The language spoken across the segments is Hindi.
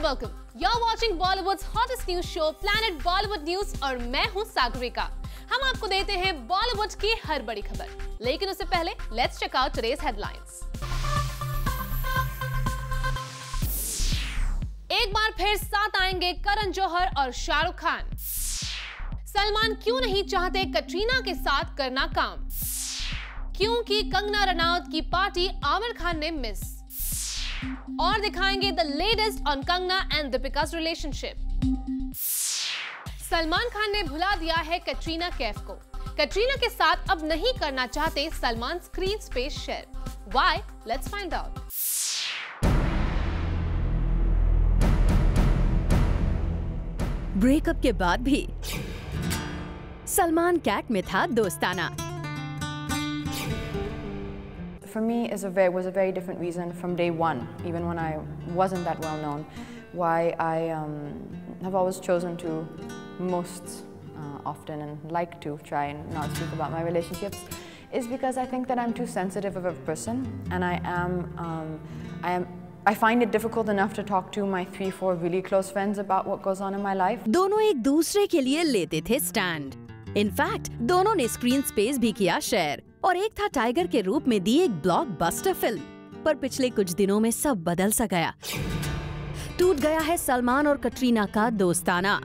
welcome. You're watching Bollywood's hottest news show Planet Bollywood News और मैं हूँ सागरिका। हम आपको देते हैं बॉलीवुड की हर बड़ी खबर, लेकिन उससे पहले let's check out today's headlines. एक बार फिर साथ आएंगे करण जौहर और शाहरुख खान। सलमान क्यों नहीं चाहते कटरीना के साथ करना काम, क्योंकि कंगना रनौत की पार्टी आमिर खान ने मिस। और दिखाएंगे the latest on Kangana and Deepika's relationship. Salman Khan ने भुला दिया है कटरीना कैफ को। कटरीना के साथ अब नहीं करना चाहते Salman screen space share. Why? Let's find out. Breakup के बाद भी सलमान कैट में था दोस्ताना। For me, was a very different reason from day one, even when I wasn't that well known. Why I have always chosen to most often and like to try and not speak about my relationships is because I think that I'm too sensitive of a person, and I find it difficult enough to talk to my 3-4 really close friends about what goes on in my life. दोनों एक दूसरे के लिए लेते थे स्टैंड। इनफैक्ट दोनों ने स्क्रीन स्पेस भी किया शेयर, और एक था टाइगर के रूप में दी एक ब्लॉकबस्टर फिल्म। पर पिछले कुछ दिनों में सब बदल सा गया। टूट गया है सलमान और कटरीना का दोस्ताना।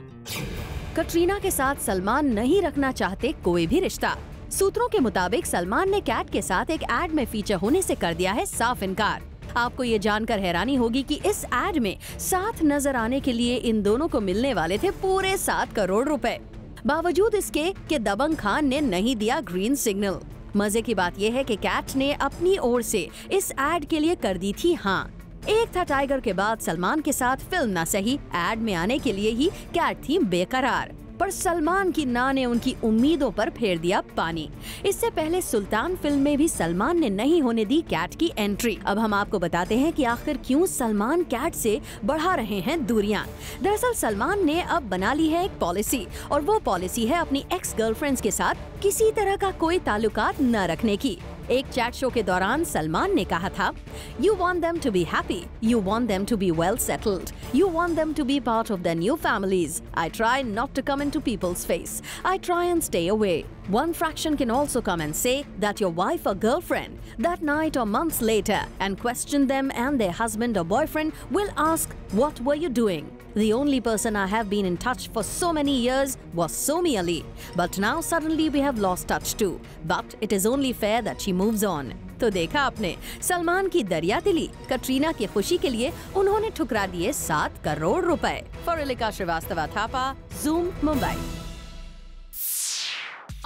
कटरीना के साथ सलमान नहीं रखना चाहते कोई भी रिश्ता। सूत्रों के मुताबिक सलमान ने कैट के साथ एक एड में फीचर होने से कर दिया है साफ इनकार। आपको ये जानकर हैरानी होगी कि इस एड में साथ नजर आने के लिए इन दोनों को मिलने वाले थे पूरे 7 करोड़ रुपए। बावजूद इसके कि दबंग खान ने नहीं दिया ग्रीन सिग्नल। मजे की बात यह है कि कैट ने अपनी ओर से इस एड के लिए कर दी थी हाँ। एक था टाइगर के बाद सलमान के साथ फिल्म ना सही, एड में आने के लिए ही कैट थी बेकरार। पर सलमान की ना ने उनकी उम्मीदों पर फेर दिया पानी। इससे पहले सुल्तान फिल्म में भी सलमान ने नहीं होने दी कैट की एंट्री। अब हम आपको बताते हैं कि आखिर क्यों सलमान कैट से बढ़ा रहे हैं दूरियां। दरअसल सलमान ने अब बना ली है एक पॉलिसी, और वो पॉलिसी है अपनी एक्स गर्लफ्रेंड्स के साथ किसी तरह का कोई ताल्लुकात न रखने की। एक चैट शो के दौरान सलमान ने कहा था, You want them to be happy, you want them to be well settled, you want them to be part of their new families. I try not to come into people's face. I try and stay away. One fraction can also come and say that your wife or girlfriend that night or months later and question them, and their husband or boyfriend will ask, what were you doing? The only person I have been in touch for so many years was Somi Ali. But now suddenly we have lost touch too. But it is only fair that she moves on. तो देखा आपने सलमान की दरिया दिली। कटरीना की खुशी के लिए उन्होंने ठुकरा दिए 7 करोड़ रुपए। फॉरिलिका श्रीवास्तव थापा, जूम, मुंबई।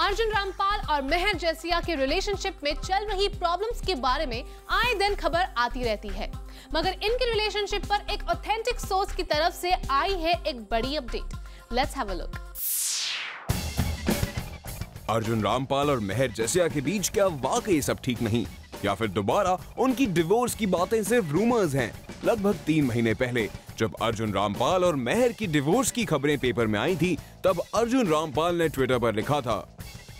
अर्जुन रामपाल और मेहर जैसिया के रिलेशनशिप में चल रही प्रॉब्लम्स के बारे में आए दिन खबर आती रहती है, मगर इनके रिलेशनशिप पर एक ऑथेंटिक सोर्स की तरफ से आई है एक बड़ी update. Let's have a look. Arjun Rampal और मेहर जैसिया के बीच क्या वाकई सब ठीक नहीं, या फिर दोबारा उनकी डिवोर्स की बातें सिर्फ रूमर्स हैं? लगभग 3 महीने पहले जब अर्जुन रामपाल और मेहर की डिवोर्स की खबरें पेपर में आई थी, तब अर्जुन रामपाल ने ट्विटर पर लिखा था,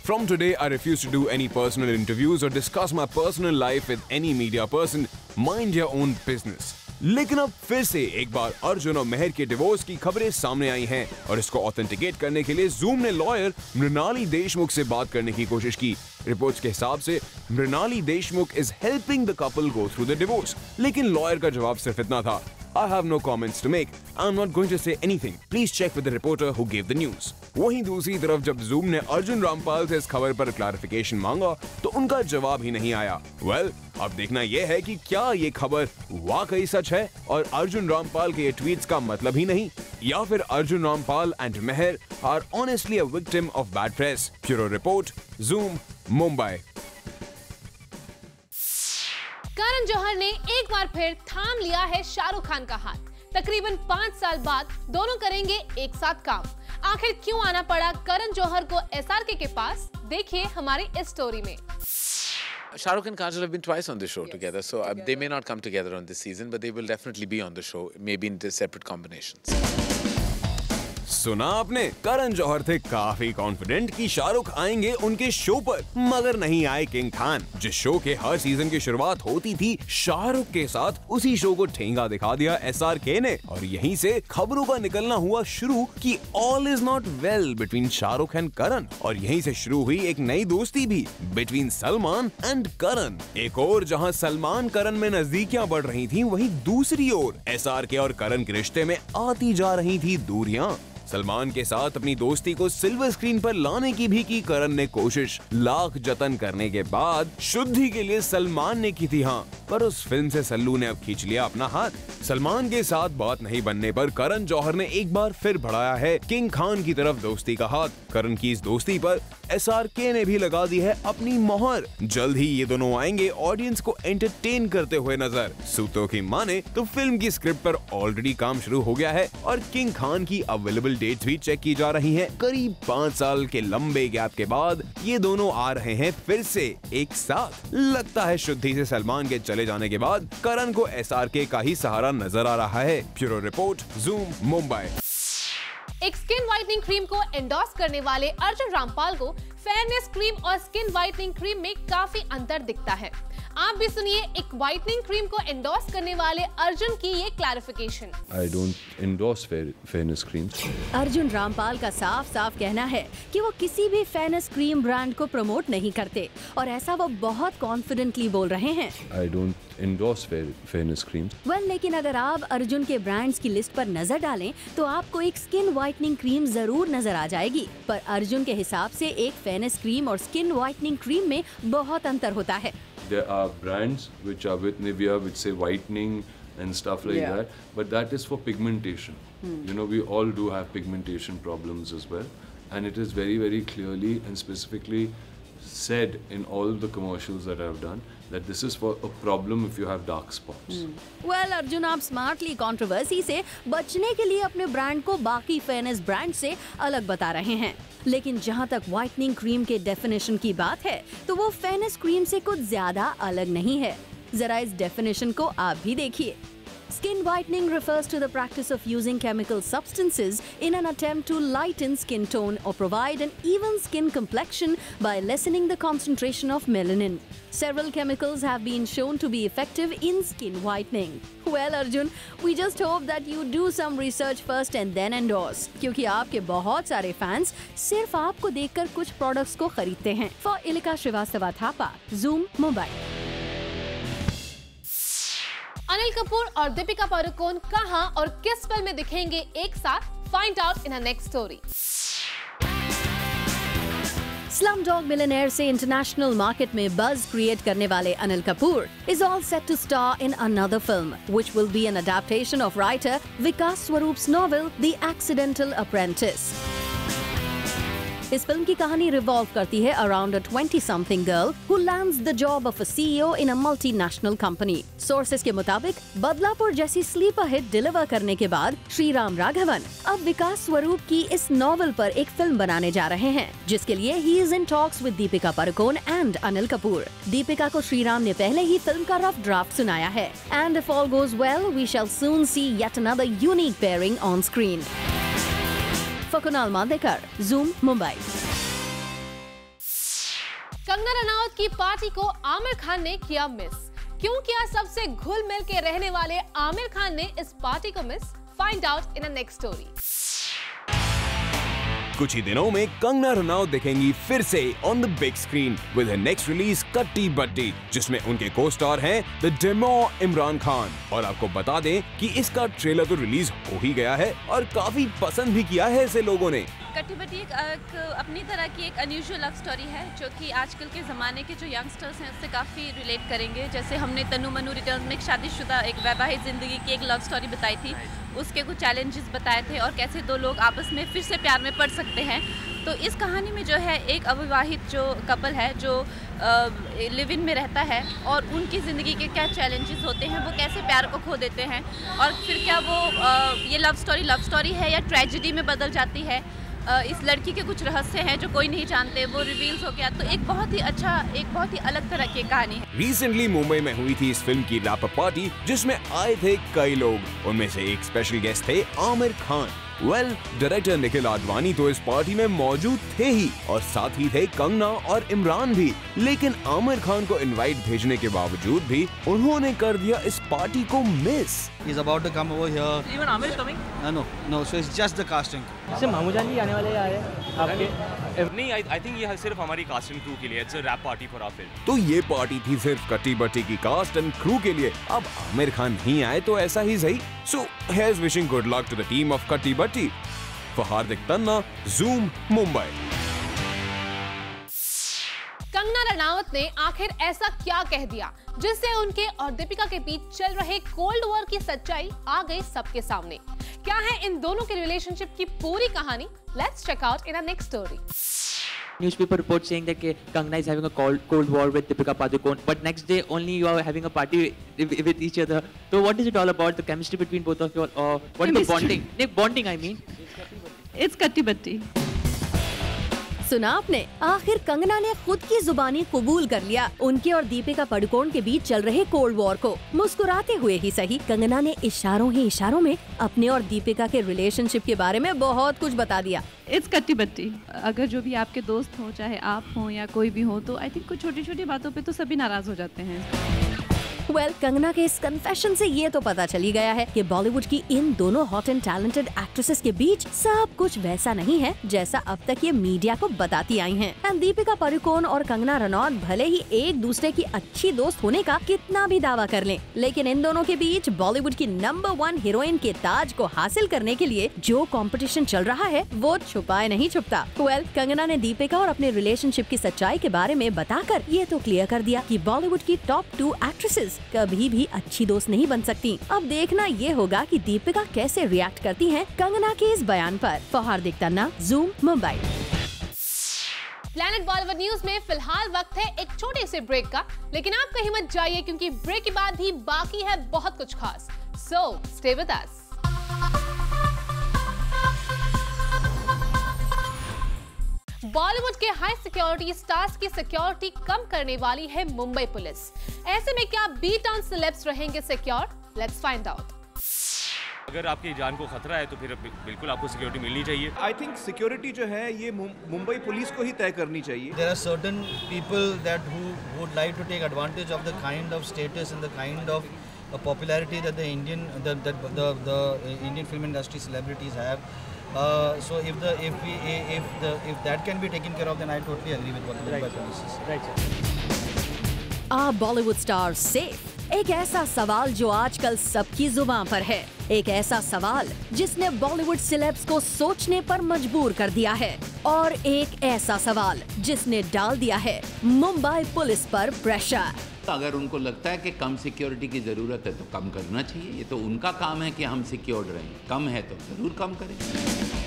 From today, I refuse to do any personal interviews or discuss my personal life with any media person. Mind your own business. लेकिन अब फिर से एक बार अर्जुन और मेहर के डिवोर्स की खबरें सामने आई हैं, और इसको ऑथेंटिकेट करने के लिए जूम ने लॉयर मृणाली देशमुख से बात करने की कोशिश की। रिपोर्ट्स के हिसाब से Mrinali Deshmukh is helping the couple go through the divorce, लेकिन लॉयर का जवाब सिर्फ इतना था, I have no comments to make. I'm not going to say anything. Please check with the reporter who gave the news. वहीं दूसरी तरफ जब जूम ने अर्जुन रामपाल से इस खबर पर क्लैरिफिकेशन मांगा, तो उनका जवाब ही नहीं आया। Well, अब देखना यह है कि क्या ये खबर वाकई सच है और अर्जुन रामपाल के ये ट्वीट्स का मतलब ही नहीं, या फिर Arjun Rampal and Mehr are honestly a victim of bad press. Bureau report, Zoom, Mumbai. Karan Johar ने एक बार फिर थाम लिया है शाहरुख खान का हाथ। तकरीबन 5 साल बाद दोनों करेंगे एक साथ काम। आखिर क्यों आना पड़ा करण जौहर को SRK के पास, देखिए हमारी इस स्टोरी में। Shahrukh and Kajol have been twice on the show together, so they may not come together on this season, but they will definitely be on the show, maybe in separate combinations. सुना आपने, करण जौहर थे काफी कॉन्फिडेंट कि शाहरुख आएंगे उनके शो पर, मगर नहीं आए किंग खान। जिस शो के हर सीजन की शुरुआत होती थी शाहरुख के साथ, उसी शो को ठेंगा दिखा दिया SRK ने, और यहीं से खबरों का निकलना हुआ शुरू कि all is not well between Shahrukh and Karan, और यहीं से शुरू हुई एक नई दोस्ती भी बिटवीन सलमान एंड करण। एक और जहां सलमान करण में नजदीकियां बढ़ रही थी, वहीं दूसरी ओर SRK और करण के रिश्ते में आती जा रही थी दूरियां। सलमान के साथ अपनी दोस्ती को सिल्वर स्क्रीन पर लाने की भी की करण ने कोशिश। लाख जतन करने के बाद शुद्धि के लिए सलमान ने की थी हाँ, पर उस फिल्म से सल्लू ने अब खींच लिया अपना हाथ। सलमान के साथ बात नहीं बनने पर करण जौहर ने एक बार फिर बढ़ाया है किंग खान की तरफ दोस्ती का हाथ। करण की इस दोस्ती पर SRK ने भी लगा दी है अपनी मोहर। जल्द ही ये दोनों आएंगे ऑडियंस को एंटरटेन करते हुए नजर। सूत्रों की माने तो फिल्म की स्क्रिप्ट पर ऑलरेडी काम शुरू हो गया है और किंग खान की अवेलेबल डेट्स भी चेक की जा रही हैं। करीब 5 साल के लंबे गैप के बाद ये दोनों आ रहे हैं फिर से एक साथ। लगता है शुद्धि से सलमान के चले जाने के बाद करण को SRK का ही सहारा नजर आ रहा है। Bureau report, Zoom, Mumbai. एक स्किन व्हाइटनिंग क्रीम को एंडोर्स करने वाले अर्जुन रामपाल को फेयरनेस क्रीम और स्किन व्हाइटनिंग क्रीम में काफी अंतर दिखता है। आप भी सुनिए एक व्हाइटनिंग क्रीम को एंडोर्स करने वाले अर्जुन की ये clarification. I don't endorse fairness creams. Arjun Rampal का साफ साफ कहना है कि वो किसी भी फेयरनेस क्रीम ब्रांड को प्रमोट नहीं करते, और ऐसा वो बहुत कॉन्फिडेंटली बोल रहे हैं। I don't endorse fairness creams. लेकिन अगर आप अर्जुन के ब्रांड्स की लिस्ट पर नजर डालें तो आपको एक स्किन व्हाइटनिंग क्रीम जरूर नजर आ जाएगी, पर अर्जुन के हिसाब से एक फेयरनेस क्रीम और स्किन व्हाइटनिंग क्रीम में बहुत अंतर होता है। There are brands which are with Nivea which say whitening and stuff like that, but that is for pigmentation. You know, we all do have pigmentation problems as well, and it is very, very clearly and specifically said in all the commercials that I've done that this is for a problem if you have dark spots. Arjun, आप स्मार्टली कंट्रोवर्सी से बचने के लिए अपने ब्रांड को बाकी फेयरनेस ब्रांड से अलग बता रहे हैं, लेकिन जहां तक व्हाइटनिंग क्रीम के डेफिनेशन की बात है तो वो फेयरनेस क्रीम से कुछ ज्यादा अलग नहीं है। जरा इस डेफिनेशन को आप भी देखिए। Skin whitening refers to the practice of using chemical substances in an attempt to lighten skin tone or provide an even skin complexion by lessening the concentration of melanin. Several chemicals have been shown to be effective in skin whitening. Well, Arjun, we just hope that you do some research first and then endorse, क्योंकि आपके बहुत सारे फैंस सिर्फ आपको देखकर कुछ प्रोडक्ट्स को खरीदते हैं। For Ilika Srivastava Thapa, Zoom, Mumbai. अनिल कपूर और दीपिका पादुकोण कहां और किस फिल्म में दिखेंगे एक साथ? फाइंड आउट इन अ नेक्स्ट स्टोरी। स्लमडॉग मिलियनेयर से इंटरनेशनल मार्केट में बज क्रिएट करने वाले Anil Kapoor is all set to star in another film, which will be an adaptation of writer Vikas Swaroop's novel The Accidental Apprentice. इस फिल्म की कहानी रिवॉल्व करती है around a 20-something girl who lands the job of a CEO in a multinational company. Sources के मुताबिक बदलापुर जैसी स्लीपर हिट डिलीवर करने के बाद श्रीराम राघवन अब विकास स्वरूप की इस नॉवल पर एक फिल्म बनाने जा रहे हैं, जिसके लिए he is in talks with Deepika Padukone and Anil Kapoor. Deepika को श्रीराम ने पहले ही फिल्म का रफ ड्राफ्ट सुनाया है, and if all goes well we shall soon see yet another unique pairing on screen. Kunal Mandekar, Zoom, Mumbai. Kangana Ranaut की पार्टी को आमिर खान ने किया मिस। क्यों किया सबसे घुल मिल के रहने वाले आमिर खान ने इस पार्टी को मिस? फाइंड आउट इन अ नेक्स्ट स्टोरी। कुछ ही दिनों में कंगना रनावत दिखेंगी फिर से on the big screen with her next release कट्टी बट्टी, जिसमें उनके को स्टार हैं द डेमो इमरान खान। और आपको बता दें कि इसका ट्रेलर तो रिलीज हो ही गया है और काफी पसंद भी किया है इसे लोगों ने। कट्टी बट्टी एक अपनी तरह की एक अनयूजुअल लव स्टोरी है, जो कि आजकल के ज़माने के जो यंगस्टर्स हैं उससे काफ़ी रिलेट करेंगे। जैसे हमने तन्नू मन्नू रिटर्न्स में एक शादीशुदा एक वैवाहिक ज़िंदगी की एक लव स्टोरी बताई थी, उसके कुछ चैलेंजेस बताए थे और कैसे दो लोग आपस में फिर से प्यार में पड़ सकते हैं। तो इस कहानी में जो है एक अविवाहित जो कपल है जो लिव इन में रहता है और उनकी ज़िंदगी के क्या चैलेंजेस होते हैं, वो कैसे प्यार को खो देते हैं और फिर क्या वो ये लव स्टोरी है या ट्रेजेडी में बदल जाती है। इस लड़की के कुछ रहस्य हैं जो कोई नहीं जानते, वो रिवील्स हो गया। तो एक बहुत ही अलग तरह की कहानी है। रिसेंटली मुंबई में हुई थी इस फिल्म की रैप अप पार्टी, जिसमें आए थे कई लोग। उनमें से एक स्पेशल गेस्ट थे आमिर खान। डायरेक्टर निखिल आडवाणी तो इस पार्टी में मौजूद थे ही और साथ ही थे कंगना और इमरान भी, लेकिन आमिर खान को इनवाइट भेजने के बावजूद भी उन्होंने कर दिया इस पार्टी को miss. He's about to come over here. Even Amir is coming? No. So it's just the casting. इससे मामू जान भी आने वाले आ रहे हैं आपके? नहीं, I think ये सिर्फ हमारी कास्टिंग क्रू के लिए, it's a rap party for our film. तो ये पार्टी थी सिर्फ कट्टी बट्टी की कास्ट एंड क्रू के लिए। अब आमिर खान नहीं आए तो ऐसा ही सही। So here's wishing good luck to the team of कट्टी बट्टी। For Hardik Tanna, Zoom, Mumbai. Kangana Ranaut ने आखिर ऐसा क्या कह दिया जिससे उनके और दीपिका के बीच चल रहे कोल्ड वॉर की सच्चाई आ गई सबके सामने? क्या है इन दोनों के रिलेशनशिप की पूरी कहानी? Let's check out in our next story. Newspaper report saying that Kangna is having a cold war with Deepika Padukone, but next day only you are having a party with each other. So what is it all about? The chemistry between both of you, or what is the bonding? Bonding, I mean. It's कट्टी बट्टी। सुना आपने, आखिर कंगना ने खुद की जुबानी कबूल कर लिया उनके और दीपिका पादुकोण के बीच चल रहे कोल्ड वॉर को। मुस्कुराते हुए ही सही, कंगना ने इशारों ही इशारों में अपने और दीपिका के रिलेशनशिप के बारे में बहुत कुछ बता दिया। इट्स कट्टी बट्टी। अगर जो भी आपके दोस्त हो, चाहे आप हो या कोई भी हो, तो आई थिंक कुछ छोटी छोटी बातों पे तो सभी नाराज हो जाते हैं। कंगना के इस कन्फेशन से ये तो पता चली गया है कि बॉलीवुड की इन दोनों हॉट एंड टैलेंटेड एक्ट्रेसेस के बीच सब कुछ वैसा नहीं है जैसा अब तक ये मीडिया को बताती आई हैं। एंड दीपिका पादुकोण और कंगना रनौत भले ही एक दूसरे की अच्छी दोस्त होने का कितना भी दावा कर लें, लेकिन इन दोनों के बीच बॉलीवुड की नंबर 1 हीरोइन के ताज को हासिल करने के लिए जो कंपटीशन चल रहा है वो छुपाए नहीं छुपता। कंगना ने दीपिका और अपने रिलेशनशिप की सच्चाई के बारे में बताकर ये तो क्लियर कर दिया कि बॉलीवुड की टॉप 2 एक्ट्रेसेस कभी भी अच्छी दोस्त नहीं बन सकती। अब देखना ये होगा कि दीपिका कैसे रिएक्ट करती हैं कंगना के इस बयान पर। For Hardik Tanna, zoom, Mumbai. Planet Bollywood news में फिलहाल वक्त है एक छोटे से ब्रेक का, लेकिन आप कहीं मत जाइए क्योंकि ब्रेक के बाद भी बाकी है बहुत कुछ खास। So stay with us. Bollywood के हाई सिक्योरिटी स्टार्स की सिक्योरिटी कम करने वाली है मुंबई पुलिस। ऐसे में क्या बी टाउन सेलेब्स रहेंगे सिक्योर? Let's find out. अगर आपकी जान को खतरा है तो फिर बिल्कुल आपको सिक्योरिटी मिलनी चाहिए। आई थिंक सिक्योरिटी जो है ये मुंबई पुलिस को ही तय करनी चाहिए। There are certain people that who would like to take advantage of the kind of status and the kind of popularity that the Indian film industry celebrities have. So if that can be taken care of, then I totally agree with what the Mumbai police is. Right. Are Bollywood stars safe? एक ऐसा सवाल जो आजकल सबकी जुबान पर है, एक ऐसा सवाल जिसने बॉलीवुड सेलेब्स को सोचने पर मजबूर कर दिया है, और एक ऐसा सवाल जिसने डाल दिया है मुंबई पुलिस पर प्रेशर। अगर उनको लगता है कि कम सिक्योरिटी की जरूरत है तो कम करना चाहिए, ये तो उनका काम है कि हम सिक्योर्ड रहें। कम है तो जरूर कम करें।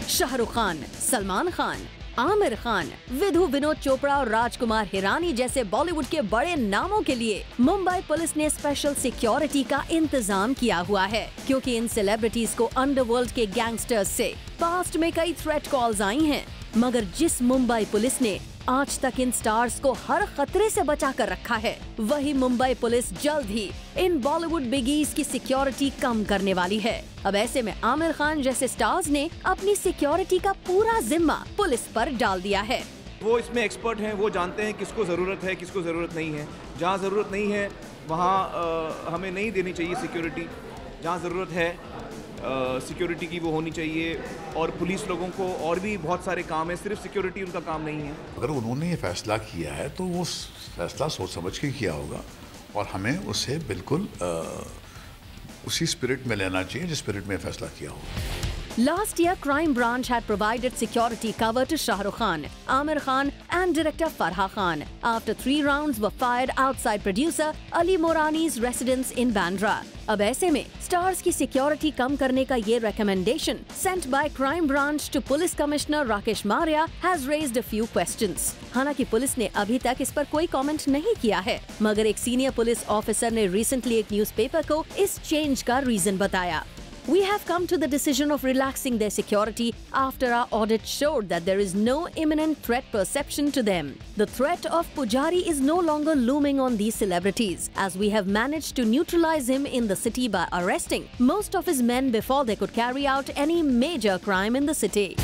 शाहरुख खान, सलमान खान, आमिर खान, विधु विनोद चोपड़ा और राजकुमार हिरानी जैसे बॉलीवुड के बड़े नामों के लिए मुंबई पुलिस ने स्पेशल सिक्योरिटी का इंतजाम किया हुआ है, क्योंकि इन सेलिब्रिटीज को अंडरवर्ल्ड के गैंगस्टर्स से पास्ट में कई थ्रेट कॉल्स आई हैं। मगर जिस मुंबई पुलिस ने आज तक इन स्टार्स को हर खतरे से बचा कर रखा है, वही मुंबई पुलिस जल्द ही इन बॉलीवुड बिगीज की सिक्योरिटी कम करने वाली है। अब ऐसे में आमिर खान जैसे स्टार्स ने अपनी सिक्योरिटी का पूरा जिम्मा पुलिस पर डाल दिया है। वो इसमें एक्सपर्ट हैं, वो जानते हैं किसको ज़रूरत है, किसको ज़रूरत नहीं है। जहाँ ज़रूरत नहीं है वहाँ हमें नहीं देनी चाहिए सिक्योरिटी, जहाँ ज़रूरत है सिक्योरिटी की वो होनी चाहिए। और पुलिस लोगों को और भी बहुत सारे काम है, सिर्फ सिक्योरिटी उनका काम नहीं है। अगर उन्होंने ये फैसला किया है तो वो फैसला सोच समझ के किया होगा, और हमें उसे बिल्कुल उसी स्पिरिट में लेना चाहिए जिस स्पिरिट में फैसला किया होगा। Last year, Crime Branch had provided security cover to Shah Rukh Khan, Amir Khan and director Farha Khan after 3 rounds were fired outside producer Ali Morani's residence in Bandra. अब ऐसे में स्टार्स की सिक्योरिटी कम करने का ये recommendation sent by Crime Branch to Police Commissioner Rakesh Maurya has raised a few questions. हालांकि पुलिस ने अभी तक इस पर कोई कमेंट नहीं किया है, मगर एक सीनियर पुलिस ऑफिसर ने रिसेंटली एक न्यूज़पेपर को इस चेंज का रीजन बताया। We have come to the decision of relaxing their security after our audit showed that there is no imminent threat perception to them. The threat of Pujari is no longer looming on these celebrities, as we have managed to neutralize him in the city by arresting most of his men before they could carry out any major crime in the city.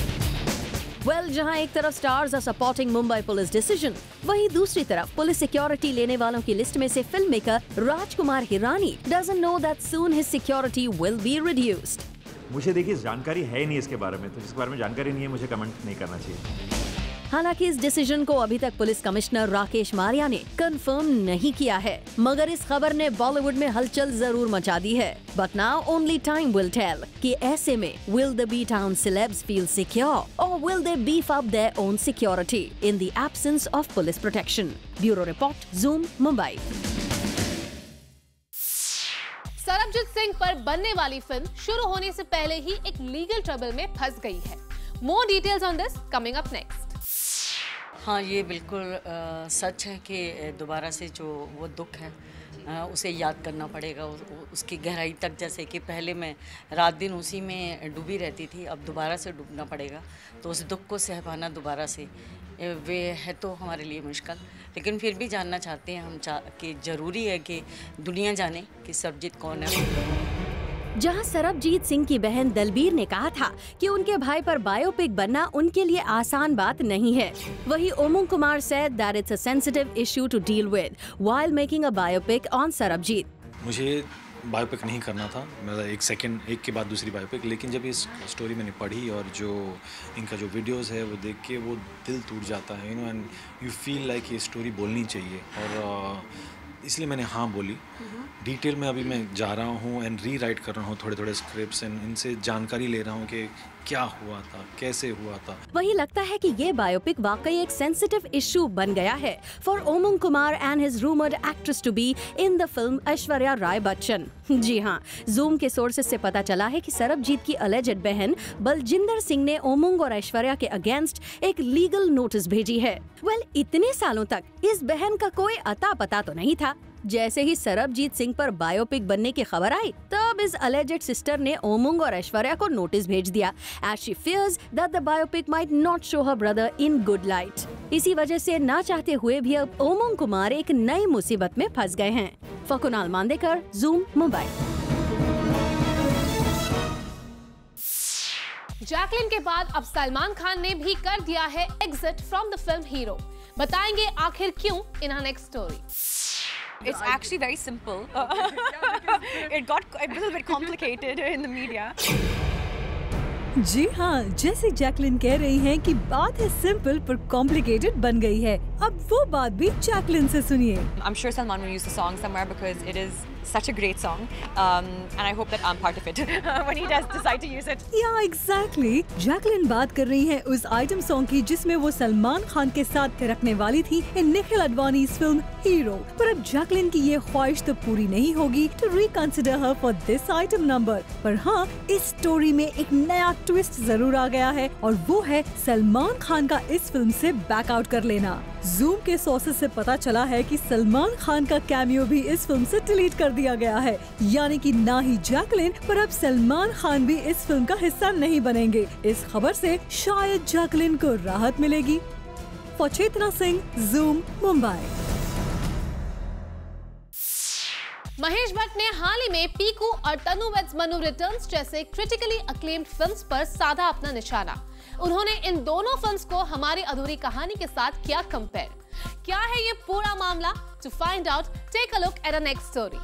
Well, जहां एक तरफ stars are supporting Mumbai police decision, वहीं दूसरी तरफ पुलिस सिक्योरिटी लेने वालों की लिस्ट में से film maker Rajkumar Hirani doesn't know that soon his security will be reduced. मुझे देखिए जानकारी है ही नहीं इसके बारे में, तो जिसके बारे में जानकारी नहीं है मुझे कमेंट नहीं करना चाहिए। हालांकि इस डिसीजन को अभी तक पुलिस कमिश्नर राकेश मारिया ने कंफर्म नहीं किया है, मगर इस खबर ने बॉलीवुड में हलचल जरूर मचा दी है। But now only time will tell कि ऐसे में will the B town celebs feel secure और will they beef up their own security in the absence of police protection. Bureau report, Zoom, Mumbai. Sarabjit Singh पर बनने वाली फिल्म शुरू होने से पहले ही एक लीगल ट्रबल में फंस गई है। More details on this coming up next. हाँ, ये बिल्कुल सच है कि दोबारा से जो वो दुख है उसे याद करना पड़ेगा, उसकी गहराई तक। जैसे कि पहले मैं रात दिन उसी में डूबी रहती थी, अब दोबारा से डूबना पड़ेगा, तो उस दुख को सह पाना दोबारा से वे है तो हमारे लिए मुश्किल, लेकिन फिर भी जानना चाहते हैं हम कि ज़रूरी है कि दुनिया जाने कि सरबजीत कौन है। जहां सरबजीत सिंह की बहन दलबीर ने कहा था कि उनके भाई पर बायोपिक बनना उनके लिए आसान बात नहीं है, वहीं उमंग Kumar said that it's a sensitive issue to deal with while making a biopic on Sarabjit. मुझे बायोपिक नहीं करना था, मतलब एक के बाद दूसरी बायोपिक, लेकिन जब इस स्टोरी मैंने पढ़ी और जो इनका जो वीडियोस है वो देख के वो दिल टूट जाता है, you know, and you feel like ये स्टोरी बोलनी चाहिए, और इसलिए मैंने हाँ बोली। डिटेल में अभी मैं जा रहा हूँ एंड री राइट कर रहा हूँ थोड़े स्क्रिप्ट्स, एंड इनसे जानकारी ले रहा हूँ कि क्या हुआ था, कैसे हुआ था। वही लगता है कि ये बायोपिक वाकई एक सेंसिटिव इशू बन गया है for Umang Kumar and his rumoured actress to be in the film Aishwarya Rai Bachchan. जी हाँ, ज़ूम के सोर्सेज से पता चला है कि सरबजीत की अलेजेड बहन बलजिंदर सिंह ने उमंग और ऐश्वर्या के अगेंस्ट एक लीगल नोटिस भेजी है। वेल, इतने सालों तक इस बहन का कोई अता पता तो नहीं था। जैसे ही सरबजीत सिंह पर बायोपिक बनने की खबर आई, तब इस अलेजेड सिस्टर ने उमंग और ऐश्वर्या को नोटिस भेज दिया, as she fears that the biopic might not show her brother in good light। इसी वजह से ना चाहते हुए भी अब उमंग कुमार एक नई मुसीबत में फंस गए हैं। फकुनाल मांदेकर, ज़ूम, मुंबई। जैकलिन के बाद अब सलमान खान ने भी कर दिया है exit from the film hero. बताएंगे आखिर क्यों in our next story. It's actually very simple. It got a little bit complicated in the media. जी हाँ, जैसे जैकलिन कह रही हैं कि बात है सिंपल पर कॉम्प्लिकेटेड बन गई है। अब वो बात भी जैकलिन से सुनिए। I'm sure Salman will use the song somewhere because it is such a great song, and I hope that I'm part of it when he does decide to use it. Yeah, exactly. Jacqueline बात कर रही हैं उस आइटम सॉन्ग की जिसमें वो सलमान खान के साथ थिरकने वाली थी इन निखिल अडवाणी फिल्म हीरो। पर अब जैकलिन की ये ख्वाहिश तो पूरी नहीं होगी to reconsider her for this item number। पर हाँ, इस स्टोरी में एक नया ट्विस्ट जरूर आ गया है, और वो है सलमान खान का इस फिल्म से बैक आउट कर लेना। ज़ूम के सोर्सेज से पता चला है कि सलमान खान का कैमियो भी इस फिल्म से डिलीट कर दिया गया है, यानी कि ना ही जैकलिन पर अब सलमान खान भी इस फिल्म का हिस्सा नहीं बनेंगे। इस खबर से शायद जैकलिन को राहत मिलेगी। For Chetna Singh, Zoom, Mumbai. महेश भट्ट ने हाल ही में पीकू और तनु वेड्स मनु रिटर्न्स जैसे क्रिटिकली अक्लेम्ड फिल्म्स पर साधा अपना निशाना। उन्होंने इन दोनों फिल्म्स को हमारी अधूरी कहानी के साथ किया कंपेयर। क्या है ये पूरा मामला? To find out, take a look at a next story.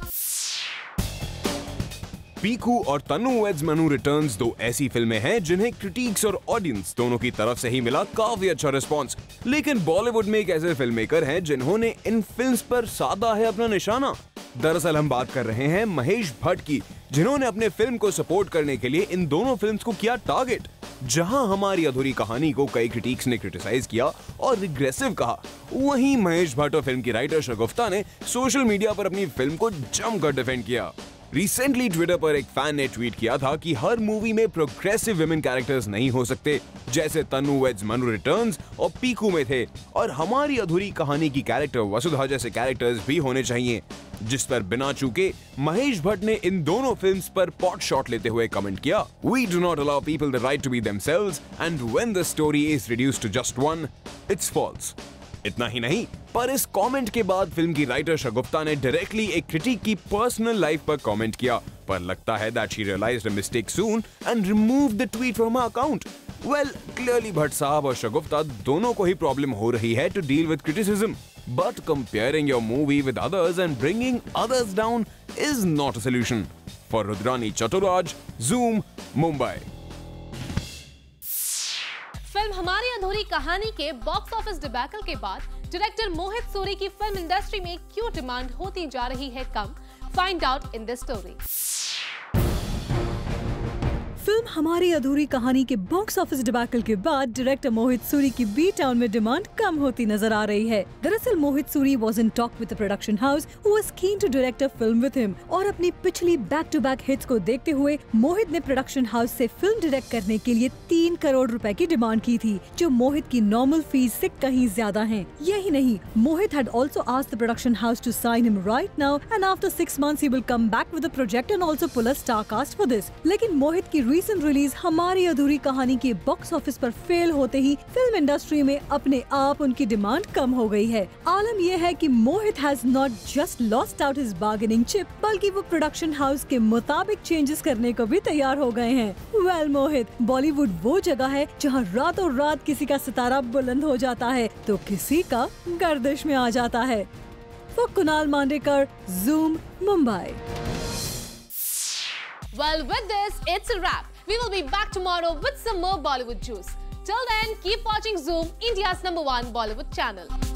Piku और तनु वेड्स मनु रिटर्न्स दो ऐसी फिल्में हैं जिन्हें क्रिटिक्स और ऑडियंस दोनों की तरफ से ही मिला काफी अच्छा रिस्पांस। लेकिन बॉलीवुड में एक ऐसे फिल्म मेकर हैं जिन्होंने इन फिल्म्स पर साधा है अपना निशाना। दरअसल हम बात कर रहे हैं महेश भट्ट की, जिन्होंने अपने फिल्म को सपोर्ट करने के लिए इन दोनों फिल्म्स को किया टारगेट। जहां हमारी अधूरी कहानी को कई क्रिटिक्स ने क्रिटिसाइज किया और रिग्रेसिव कहा, वहीं महेश भट्ट और फिल्म की राइटर शगुफ्ता ने सोशल मीडिया पर अपनी फिल्म को जमकर डिफेंड किया। रिसेंटली ट्विटर पर एक फैन ने ट्वीट किया था कि हर मूवी में प्रोग्रेसिव विमेन कैरेक्टर्स नहीं हो सकते, जैसे तन्नू वेड्स मनु रिटर्न्स और पीकू में थे, और हमारी अधूरी कहानी की कैरेक्टर वसुधा जैसे कैरेक्टर्स भी होने चाहिए। जिस पर बिना चूके महेश भट्ट ने इन दोनों फिल्म्स पर पॉट शॉट लेते हुए कमेंट किया, "We do not allow people the right to be themselves, and when the story is reduced to just one, it's false." इतना ही नहीं, पर इस कमेंट के बाद फिल्म की राइटर शगुफ्ता ने डायरेक्टली एक क्रिटिक की पर्सनल लाइफ पर कमेंट किया, पर लगता है that she realized a mistake soon and removed the tweet from her account. Well, clearly Bhatt साहब और शगुफ्ता दोनों को ही प्रॉब्लम हो रही है to deal with criticism. But comparing your movie with others and bringing others down is not a solution. For Rudrani Chaturaj, Zoom, Mumbai. Film Hamari Adhuri कहानी के बॉक्स ऑफिस डिबैकल के बाद डायरेक्टर मोहित सूरी की फिल्म इंडस्ट्री में क्यों डिमांड होती जा रही है कम? Find out in this story. Film Hamari Adhuri कहानी के बॉक्स ऑफिस डिबैकल के बाद डायरेक्टर मोहित सूरी की बी टाउन में डिमांड कम होती नजर आ रही है। दरअसल Mohit Suri was in talk with the production house who was keen to direct a film with him, और अपनी पिछली बैक टू बैक हिट्स को देखते हुए मोहित ने प्रोडक्शन हाउस से फिल्म डायरेक्ट करने के लिए 3 करोड़ रुपए की डिमांड की थी, जो मोहित की नॉर्मल फीस से कहीं ज्यादा है। यही नहीं, Mohit had also asked the production house to sign him right now and after 6 months he will come back with a project and also pull a star cast for this। लेकिन मोहित की रीसेंट रिलीज हमारी अधूरी कहानी के बॉक्स ऑफिस पर फेल होते ही फिल्म इंडस्ट्री में अपने आप उनकी डिमांड कम हो गई है। आलम यह है कि Mohit has not just lost out his bargaining chip, बल्कि वो प्रोडक्शन हाउस के मुताबिक चेंजेस करने को भी तैयार हो गए हैं। वेल मोहित, बॉलीवुड वो जगह है जहां रातों रात किसी का सितारा बुलंद हो जाता है तो किसी का गर्दिश में आ जाता है। For Kunal Mandekar, Zoom, Mumbai। Well, with this, it's a wrap. We will be back tomorrow with some more Bollywood juice. Till then, keep watching Zoom, India's #1 Bollywood channel.